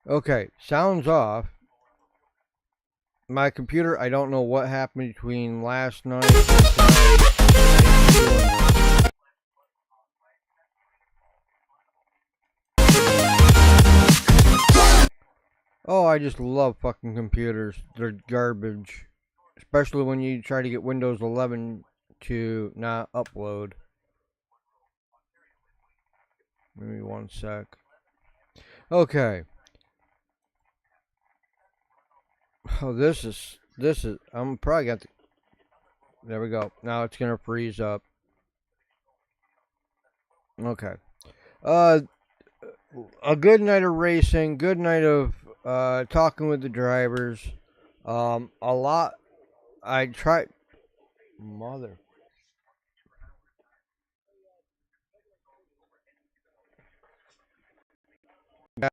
Okay, sound's off. My computer, I don't know what happened between last night and tonight. Oh, I just love fucking computers. They're garbage. Especially when you try to get Windows 11 to not upload. Give me one sec. Okay. Oh, this is, I'm probably got there we go. Now it's gonna freeze up. Okay. A good night of racing, good night of talking with the drivers. A lot, I tried, mother.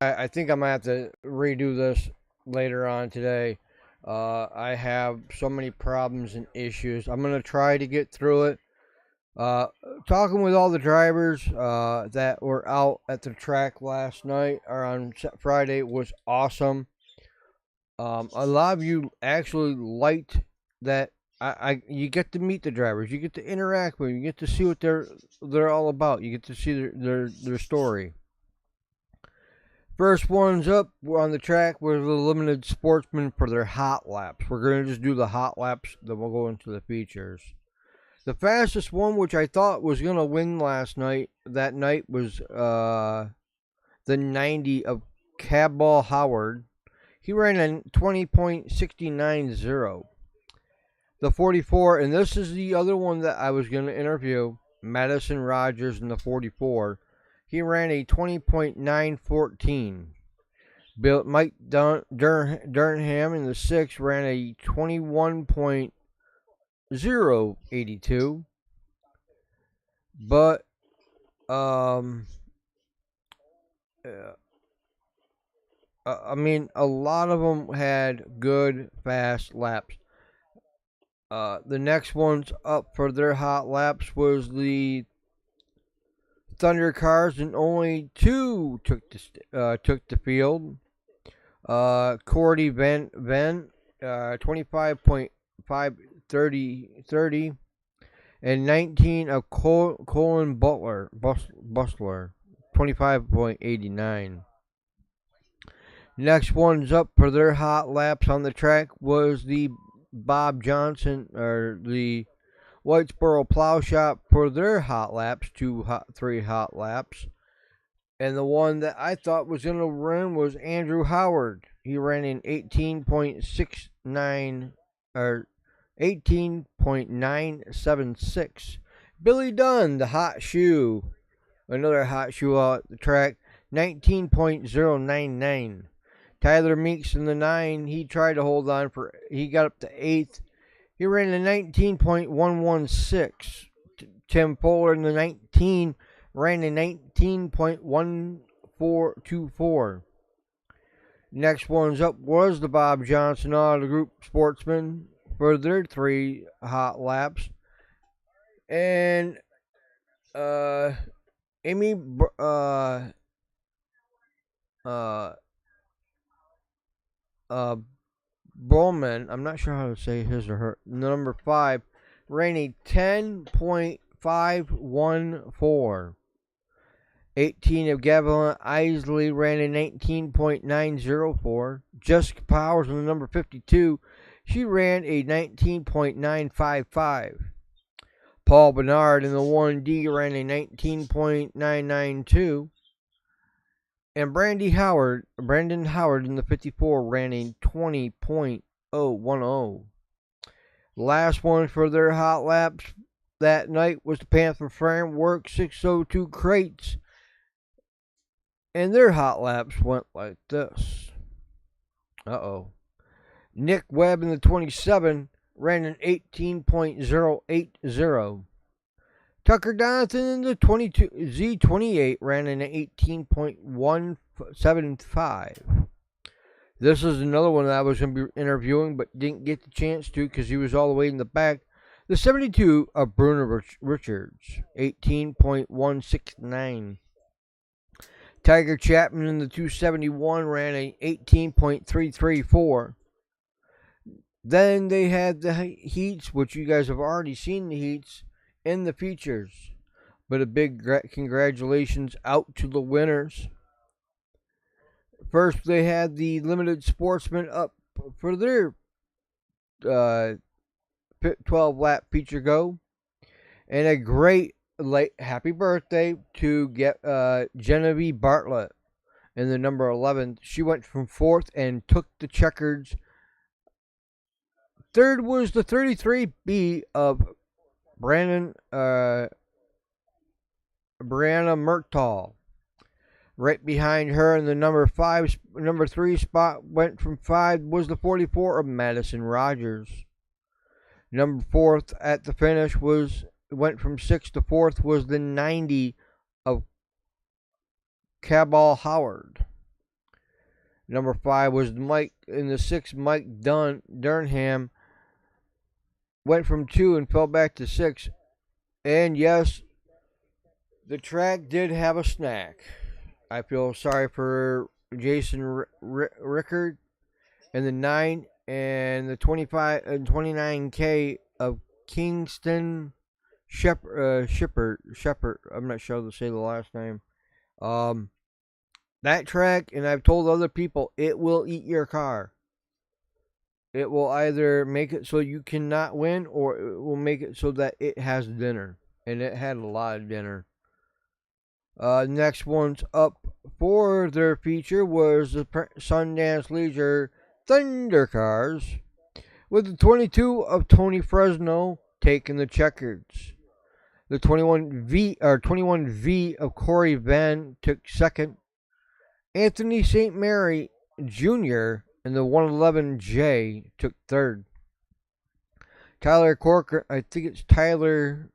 I think I'm gonna have to redo this later on today. I have so many problems and issues. I'm gonna try to get through it. Talking with all the drivers that were out at the track last night or on Friday was awesome. A lot of you actually liked that. You get to meet the drivers, you get to interact with them, you get to see what they're all about, you get to see their story. First ones up on the track were the limited sportsmen for their hot laps. We're going to just do the hot laps, then we'll go into the features. The fastest one, which I thought was going to win that night, was the 90 of Cadball Howard. He ran in 20.690. The 44, and this is the other one that I was going to interview, Madison Rogers in the 44. He ran a 20.914. Mike Durham in the 6 ran a 21.082. But, I mean, a lot of them had good, fast laps. The next ones up for their hot laps was the Thunder cars, and only 2 took the field. Cordy Van 25.530, and 19 of Colin Bustler 25.89. Next ones up for their hot laps on the track was the Bob Johnson, or the Whitesboro Plow Shop, for their hot laps, 3 hot laps. And the one that I thought was going to win was Andrew Howard. He ran in 18.69, or 18.976. Billy Dunn, the hot shoe, another hot shoe out at the track, 19.099. Tyler Meeks in the 9, he tried to hold on he got up to 8th. He ran a 19.116. Tim Fuller in the 19 ran a 19.1424. Next ones up was the Bob Johnson Auto Group Sportsman for their 3 hot laps. And Amy uh uh Bowman, I'm not sure how to say his or her, number 5, ran a 10.514. 18 of Gavilan Isley ran a 19.904. Jessica Powers on the number 52, she ran a 19.955. Paul Bernard in the 1D ran a 19.992. And Brandon Howard in the 54 ran a 20.010. Last one for their hot laps that night was the Panther Framework 602 crates. And their hot laps went like this. Nick Webb in the 27 ran an 18.080. Tucker Donaldson in the Z28 ran an 18.175. This is another one that I was going to be interviewing but didn't get the chance to because he was all the way in the back. The 72 of Bruno Richards, 18.169. Tiger Chapman in the 271 ran an 18.334. Then they had the heats, which you guys have already seen the heats in the features. But a big congratulations out to the winners. First, they had the Limited Sportsman up for their 12-lap feature go. And a great late happy birthday to get Genevieve Bartlett in the number 11. She went from 4th and took the checkers. Third was the 33B of Brianna Murtaugh. Right behind her in the number 3 spot went from 5 was the 44 of Madison Rogers. Number 4th at the finish went from 6th to 4th was the 90 of Cabal Howard. Number 5 was Mike in the 6th. Mike Durnham went from 2 and fell back to 6. And yes, the track did have a snack. I feel sorry for Jason Rickard and the 9 and the 25 and 29K of Kingston Shepherd. I'm not sure how to say the last name. That track, and I've told other people, it will eat your car. It will either make it so you cannot win, or it will make it so that it has dinner. And it had a lot of dinner. Next one's up for their feature was the Sundance Leisure Thunder Cars, with the 22 of Tony Fresno taking the checkers. The 21V of Corey Venn took second. Anthony St. Mary Jr. and the 111J took third. Tyler Corker, I think it's Tyler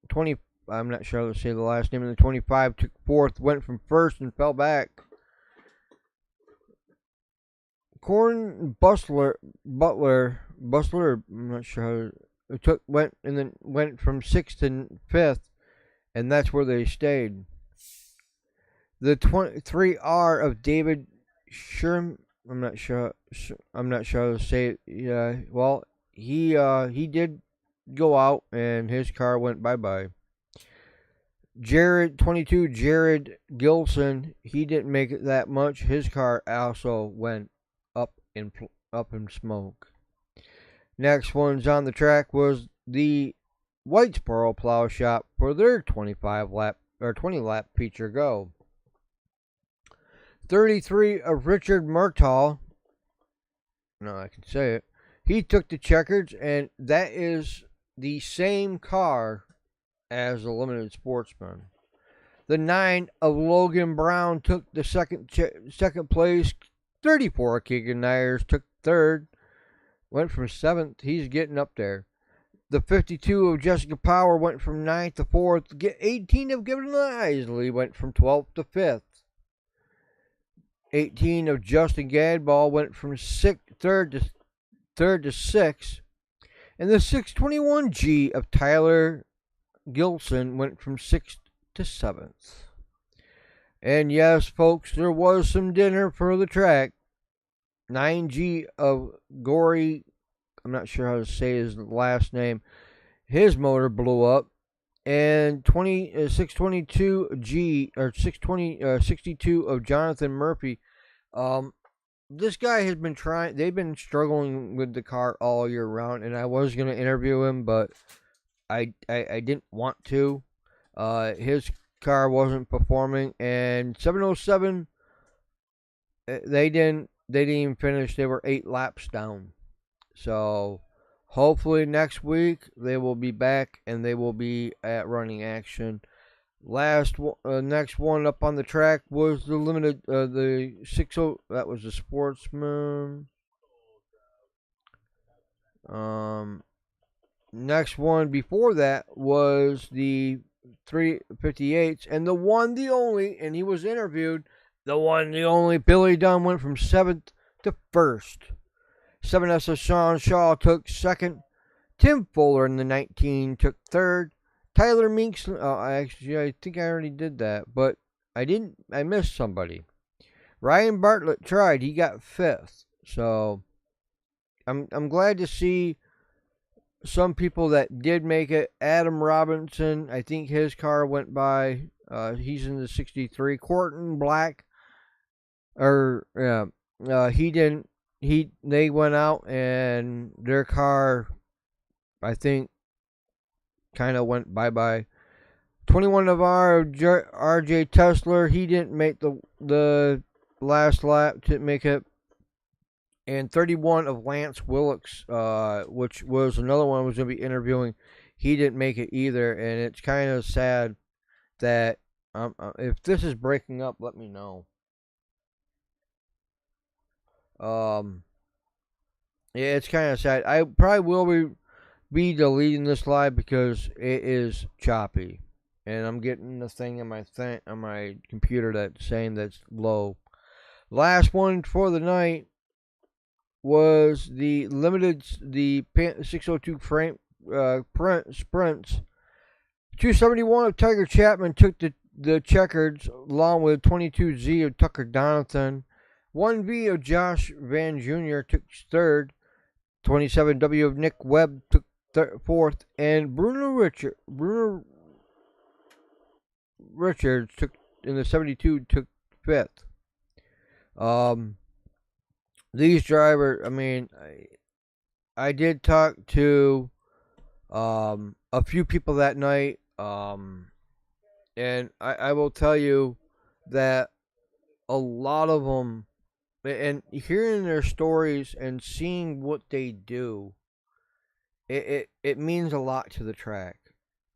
20. I'm not sure how to say the last name. And the 25 took fourth, went from first and fell back. Corn Butler, I'm not sure how it went from 6th to 5th, and that's where they stayed. The 23R of David Sherm, I'm not sure how to say it. Well, he did go out and his car went bye-bye. Jared Gilson, he didn't make it that much. His car also went up in smoke. Next one's on the track was the Whitesboro Plow Shop for their 20 lap feature go. 33 of Richard Murtaugh, no, I can say it, he took the checkers, and that is the same car as the Limited Sportsman. The 9 of Logan Brown took the second place. 34 of Keegan Nyers took third, went from 7th. He's getting up there. The 52 of Jessica Power went from 9th to 4th. 18 of Given Isley went from 12th to 5th. 18 of Justin Gadball went from 3rd to 6th. And the 621G of Tyler Gilson went from 6th to 7th. And yes, folks, there was some dinner for the track. 9G of Gory, I'm not sure how to say his last name, his motor blew up. And 622G or 62 of Jonathan Murphy. This guy has been trying. They've been struggling with the car all year round, and I was gonna interview him, but I didn't want to. His car wasn't performing, and 707. They didn't even finish. They were 8 laps down. So hopefully next week they will be back and they will be at running action. Next one up on the track was the limited, the 60. That was the Sportsman. Next one before that was the 358s, and the one, the only, and he was interviewed. The one, the only, Billy Dunn went from 7th to 1st. 7S of Sean Shaw took 2nd. Tim Fuller in the 19 took 3rd. Tyler Meeks, actually, I think I already did that, but I missed somebody. Ryan Bartlett tried. He got 5th. So I'm glad to see some people that did make it. Adam Robinson, I think his car went by. He's in the 63. Corton Black, he didn't. They went out and their car, I think, kind of went bye-bye. 21 of RJ Tessler, he didn't make the last lap to make it. And 31 of Lance Willocks, which was another one I was going to be interviewing, he didn't make it either. And it's kind of sad that if this is breaking up, let me know. Yeah, it's kind of sad. I probably will be deleting this live because it is choppy, and I'm getting the thing on my computer that's saying that's low. Last one for the night was the 602 frame sprints. 271 of Tiger Chapman took the checkers, along with 22Z of Tucker Donathan. 1V of Josh Van Jr. took 3rd. 27W of Nick Webb took 4th. And Bruno Richards took in the 72 took 5th. These drivers, I mean, I did talk to a few people that night, and I will tell you that a lot of them, and hearing their stories and seeing what they do, it means a lot to the track.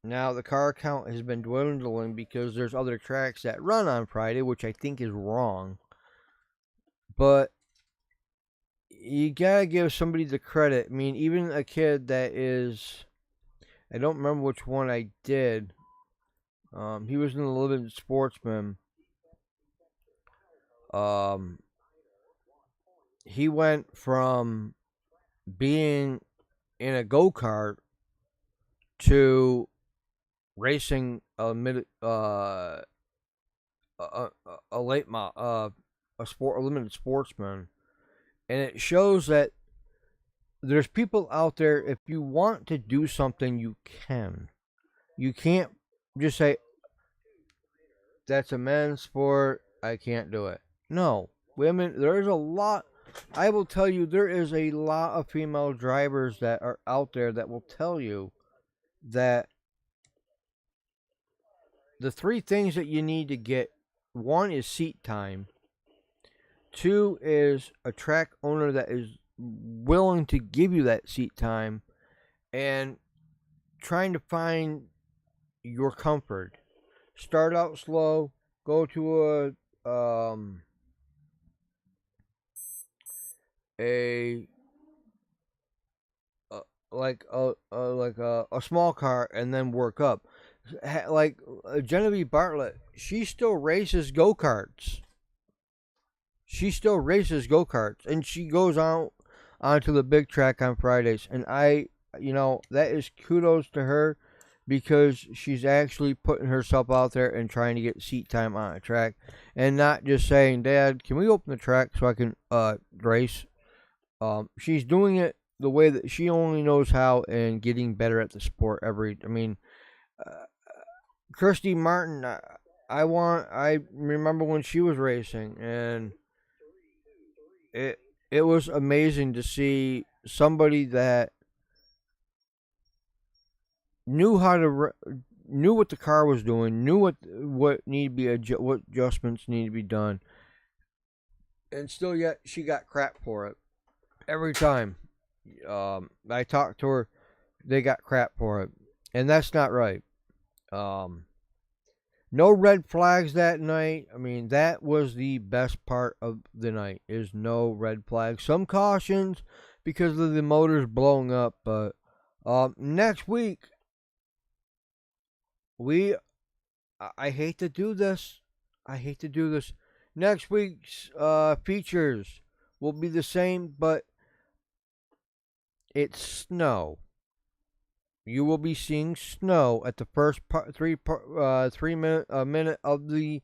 Now, the car count has been dwindling because there's other tracks that run on Friday, which I think is wrong. But you gotta give somebody the credit. I mean, even a kid that is, I don't remember which one I did. He was in the Living Sportsman. He went from being in a go-kart to racing a limited sportsman, and it shows that there's people out there. If you want to do something, you can. You can't just say that's a men's sport, I can't do it. No, women. There's a lot. I will tell you, there is a lot of female drivers that are out there that will tell you that the 3 things that you need to get, 1 is seat time, 2 is a track owner that is willing to give you that seat time, and trying to find your comfort. Start out slow, go to a small car and then work up. Like Genevieve Bartlett, she still races go-karts. And she goes out onto the big track on Fridays. And that is kudos to her. because she's actually putting herself out there and trying to get seat time on a track, and not just saying, "Dad, can we open the track so I can race?" She's doing it the way that she only knows how and getting better at the sport I mean, uh, Christy Martin. I remember when she was racing, and it it was amazing to see somebody that knew how to knew what the car was doing, knew what needed to be what adjustments need to be done, and still yet she got crap for it every time. I talked to her, they got crap for it, and that's not right. Um, no red flags that night. I mean, that was the best part of the night. Is no red flags. Some cautions because of the motors blowing up, but next week we I hate to do this. I hate to do this. Next week's features will be the same, but it's snow. You will be seeing snow at the first 3 minute minute of the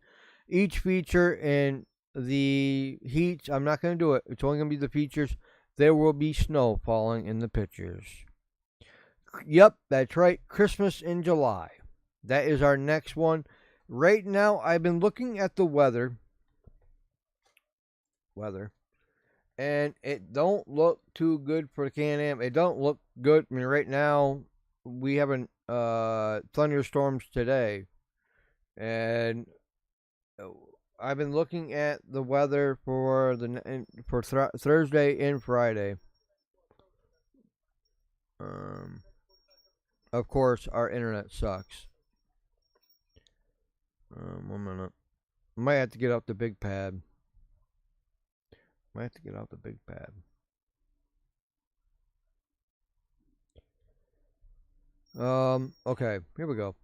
each feature, and the heats. I'm not going to do it. It's only going to be the features. There will be snow falling in the pictures. Yep, that's right. Christmas in July. That is our next one. Right now, I've been looking at the weather, and it don't look too good for the Can-Am. It don't look good. I mean, right now we have thunderstorms today, and I've been looking at the weather for Thursday and Friday. Of course, our internet sucks. 1 minute. Might have to get out the big pad. Okay, here we go.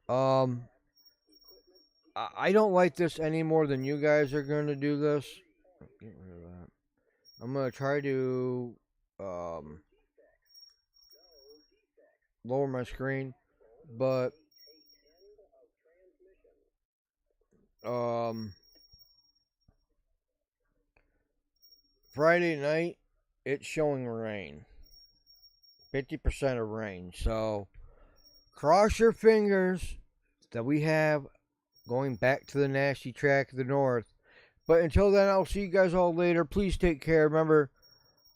Um, I don't like this any more than you guys are going to do this. Get rid of that. I'm going to try to lower my screen, but Friday night it's showing rain. 50% of rain. So cross your fingers that we have going back to the nasty track of the north. But until then, I'll see you guys all later. Please take care. Remember,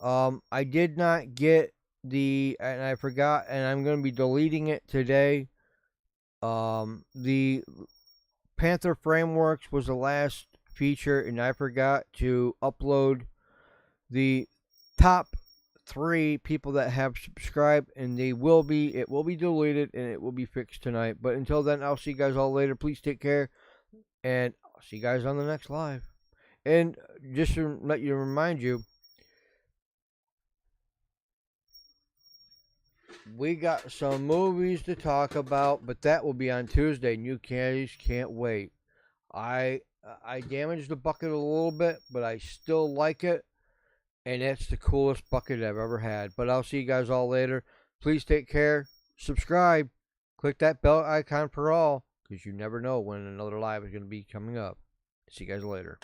I did not get and I forgot, and I'm going to be deleting it today. The Panther Frameworks was the last feature, and I forgot to upload the top 3 people that have subscribed, and it will be deleted and it will be fixed tonight. But until then, I'll see you guys all later. Please take care, and I'll see you guys on the next live. And just to remind you, we got some movies to talk about, but that will be on Tuesday, and you guys can't wait. I damaged the bucket a little bit, but I still like it, and it's the coolest bucket I've ever had. But I'll see you guys all later. Please take care. Subscribe. Click that bell icon for all, because you never know when another live is going to be coming up. See you guys later.